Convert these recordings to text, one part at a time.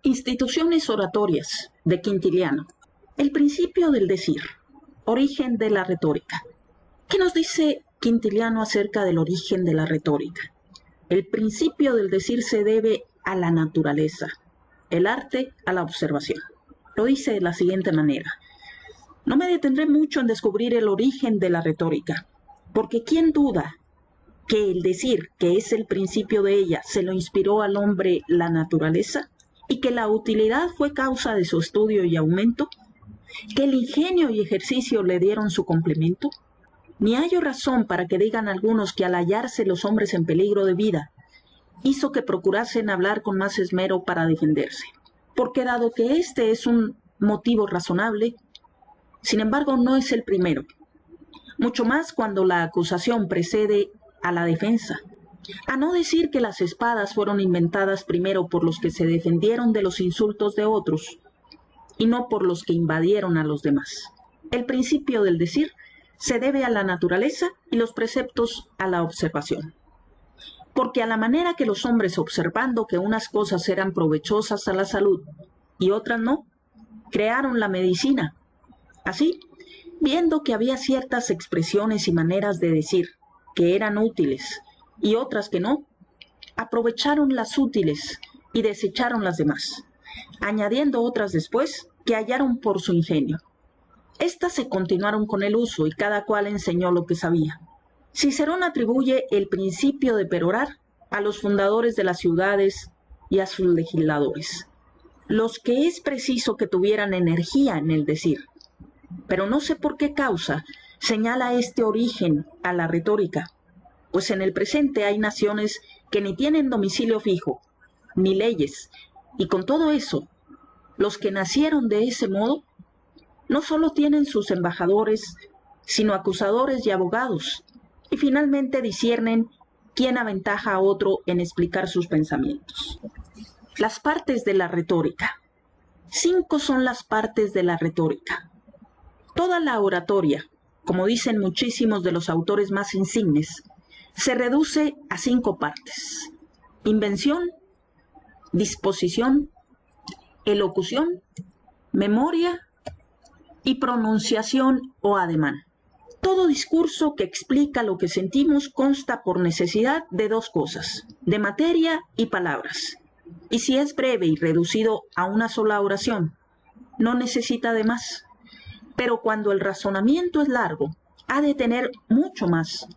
Instituciones oratorias de Quintiliano. El principio del decir. Origen de la retórica. ¿Qué nos dice Quintiliano acerca del origen de la retórica? El principio del decir se debe a la naturaleza, el arte a la observación. Lo dice de la siguiente manera. No me detendré mucho en descubrir el origen de la retórica, porque ¿quién duda que el decir, que es el principio de ella, se lo inspiró al hombre la naturaleza? ¿Y que la utilidad fue causa de su estudio y aumento? ¿Que el ingenio y ejercicio le dieron su complemento? Ni hallo razón para que digan algunos que al hallarse los hombres en peligro de vida, hizo que procurasen hablar con más esmero para defenderse. Porque dado que este es un motivo razonable, sin embargo no es el primero. Mucho más cuando la acusación precede a la defensa. A no decir que las espadas fueron inventadas primero por los que se defendieron de los insultos de otros, y no por los que invadieron a los demás. El principio del decir se debe a la naturaleza y los preceptos a la observación. Porque a la manera que los hombres, observando que unas cosas eran provechosas a la salud y otras no, crearon la medicina. Así, viendo que había ciertas expresiones y maneras de decir que eran útiles y otras que no, aprovecharon las útiles y desecharon las demás, añadiendo otras después que hallaron por su ingenio. Estas se continuaron con el uso y cada cual enseñó lo que sabía. Cicerón atribuye el principio de perorar a los fundadores de las ciudades y a sus legisladores, los que es preciso que tuvieran energía en el decir. Pero no sé por qué causa señala este origen a la retórica, pues en el presente hay naciones que ni tienen domicilio fijo, ni leyes, y con todo eso, los que nacieron de ese modo, no solo tienen sus embajadores, sino acusadores y abogados, y finalmente disciernen quién aventaja a otro en explicar sus pensamientos. Las partes de la retórica. 5 son las partes de la retórica. Toda la oratoria, como dicen muchísimos de los autores más insignes, se reduce a 5 partes: invención, disposición, elocución, memoria y pronunciación o ademán. Todo discurso que explica lo que sentimos consta por necesidad de 2 cosas, de materia y palabras. Y si es breve y reducido a una sola oración, no necesita de más. Pero cuando el razonamiento es largo, ha de tener mucho más,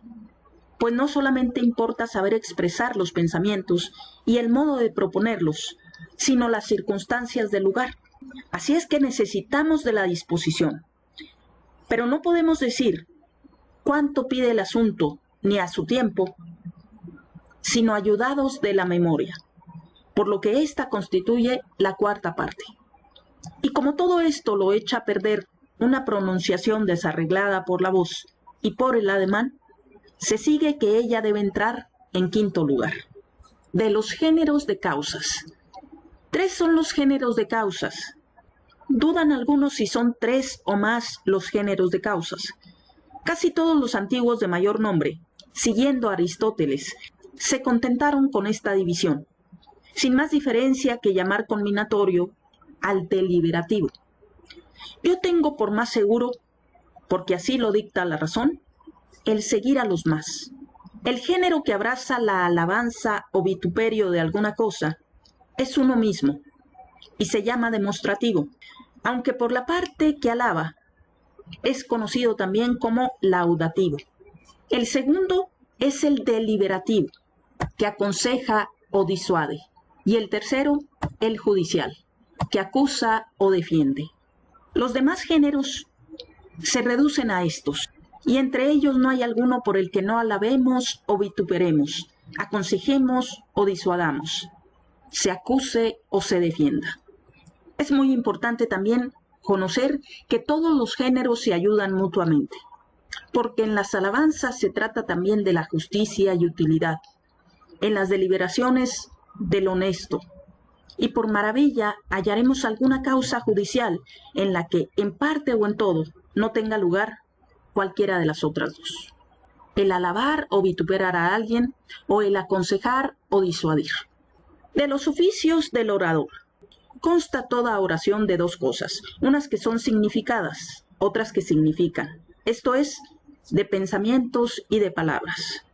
pues no solamente importa saber expresar los pensamientos y el modo de proponerlos, sino las circunstancias del lugar. Así es que necesitamos de la disposición. Pero no podemos decir cuánto pide el asunto, ni a su tiempo, sino ayudados de la memoria, por lo que ésta constituye la 4ª parte. Y como todo esto lo echa a perder una pronunciación desarreglada por la voz y por el ademán, se sigue que ella debe entrar en 5º lugar. De los géneros de causas. 3 son los géneros de causas. Dudan algunos si son 3 o más los géneros de causas. Casi todos los antiguos de mayor nombre, siguiendo a Aristóteles, se contentaron con esta división, sin más diferencia que llamar combinatorio al deliberativo. Yo tengo por más seguro, porque así lo dicta la razón, el seguir a los más. El género que abraza la alabanza o vituperio de alguna cosa es uno mismo y se llama demostrativo, aunque por la parte que alaba es conocido también como laudativo. El segundo es el deliberativo, que aconseja o disuade, y el tercero, el judicial, que acusa o defiende. Los demás géneros se reducen a estos, y entre ellos no hay alguno por el que no alabemos o vituperemos, aconsejemos o disuadamos, se acuse o se defienda. Es muy importante también conocer que todos los géneros se ayudan mutuamente, porque en las alabanzas se trata también de la justicia y utilidad, en las deliberaciones del honesto, y por maravilla hallaremos alguna causa judicial en la que, en parte o en todo, no tenga lugar cualquiera de las otras 2. El alabar o vituperar a alguien, o el aconsejar o disuadir. De los oficios del orador. Consta toda oración de dos cosas, unas que son significadas, otras que significan, esto es, de pensamientos y de palabras.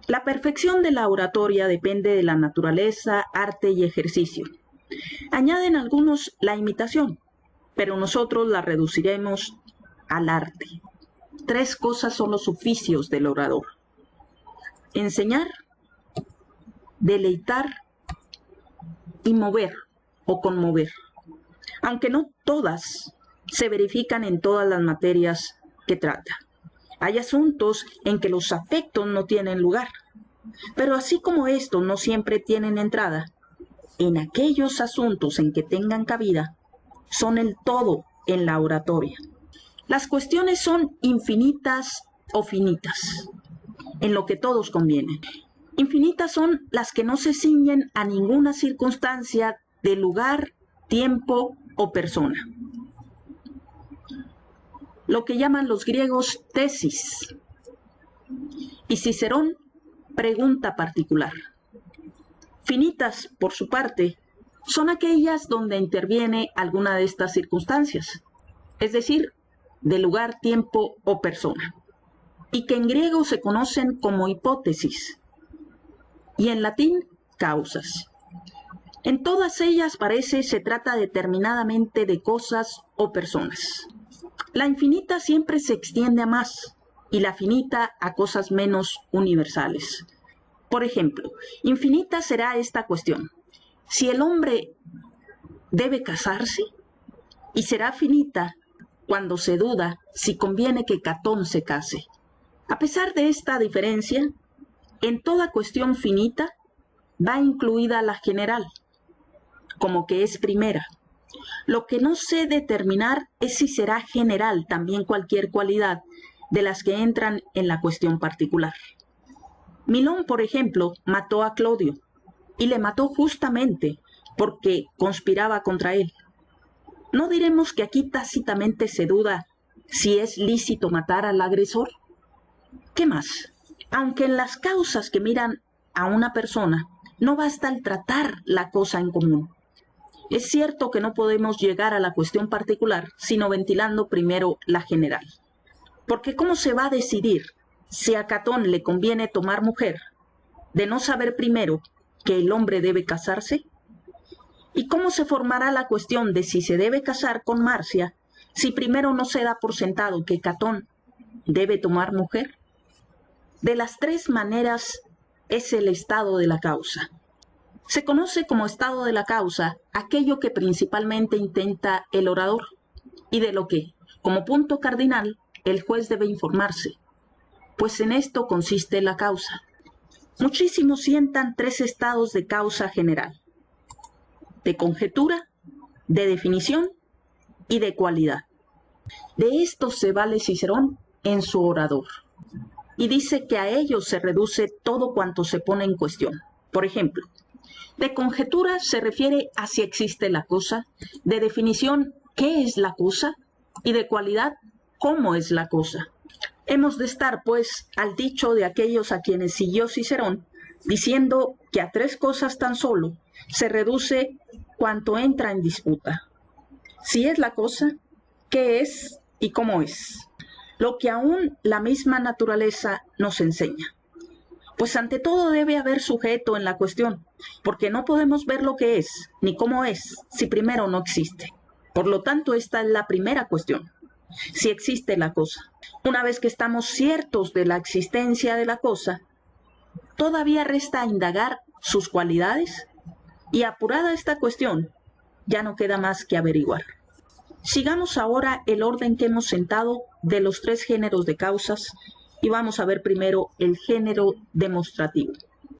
La perfección de la oratoria depende de la naturaleza, arte y ejercicio. Añaden algunos la imitación, pero nosotros la reduciremos al arte. Tres cosas son los oficios del orador: enseñar, deleitar y mover o conmover, aunque no todas se verifican en todas las materias que trata. Hay asuntos en que los afectos no tienen lugar, pero así como estos no siempre tienen entrada, en aquellos asuntos en que tengan cabida, son el todo en la oratoria. Las cuestiones son infinitas o finitas, en lo que todos convienen. Infinitas son las que no se ciñen a ninguna circunstancia de lugar, tiempo o persona. Lo que llaman los griegos tesis. Y Cicerón, pregunta particular. Finitas, por su parte, son aquellas donde interviene alguna de estas circunstancias, es decir, de lugar, tiempo o persona, y que en griego se conocen como hipótesis, y en latín, causas. En todas ellas parece se trata determinadamente de cosas o personas. La infinita siempre se extiende a más, y la finita a cosas menos universales. Por ejemplo, infinita será esta cuestión: si el hombre debe casarse, y será finita cuando se duda si conviene que Catón se case. A pesar de esta diferencia, en toda cuestión finita va incluida la general, como que es primera. Lo que no sé determinar es si será general también cualquier cualidad de las que entran en la cuestión particular. Milón, por ejemplo, mató a Clodio, y le mató justamente porque conspiraba contra él. ¿No diremos que aquí tácitamente se duda si es lícito matar al agresor? ¿Qué más? Aunque en las causas que miran a una persona no basta el tratar la cosa en común. Es cierto que no podemos llegar a la cuestión particular sino ventilando primero la general. Porque ¿cómo se va a decidir si a Catón le conviene tomar mujer, de no saber primero que el hombre debe casarse? ¿Y cómo se formará la cuestión de si se debe casar con Marcia, si primero no se da por sentado que Catón debe tomar mujer? De las tres maneras es el estado de la causa. Se conoce como estado de la causa aquello que principalmente intenta el orador, y de lo que, como punto cardinal, el juez debe informarse, pues en esto consiste la causa. Muchísimos sientan tres estados de causa general: de conjetura, de definición y de cualidad. De estos se vale Cicerón en su Orador, y dice que a ellos se reduce todo cuanto se pone en cuestión. Por ejemplo, de conjetura se refiere a si existe la cosa, de definición, ¿qué es la cosa? Y de cualidad, ¿cómo es la cosa? Hemos de estar, pues, al dicho de aquellos a quienes siguió Cicerón, diciendo que a tres cosas tan solo se reduce cuanto entra en disputa: si es la cosa, qué es y cómo es, lo que aún la misma naturaleza nos enseña. Pues ante todo debe haber sujeto en la cuestión, porque no podemos ver lo que es, ni cómo es, si primero no existe. Por lo tanto, esta es la primera cuestión: si existe la cosa. Una vez que estamos ciertos de la existencia de la cosa, todavía resta indagar sus cualidades, y apurada esta cuestión, ya no queda más que averiguar. Sigamos ahora el orden que hemos sentado de los tres géneros de causas, y vamos a ver primero el género demostrativo.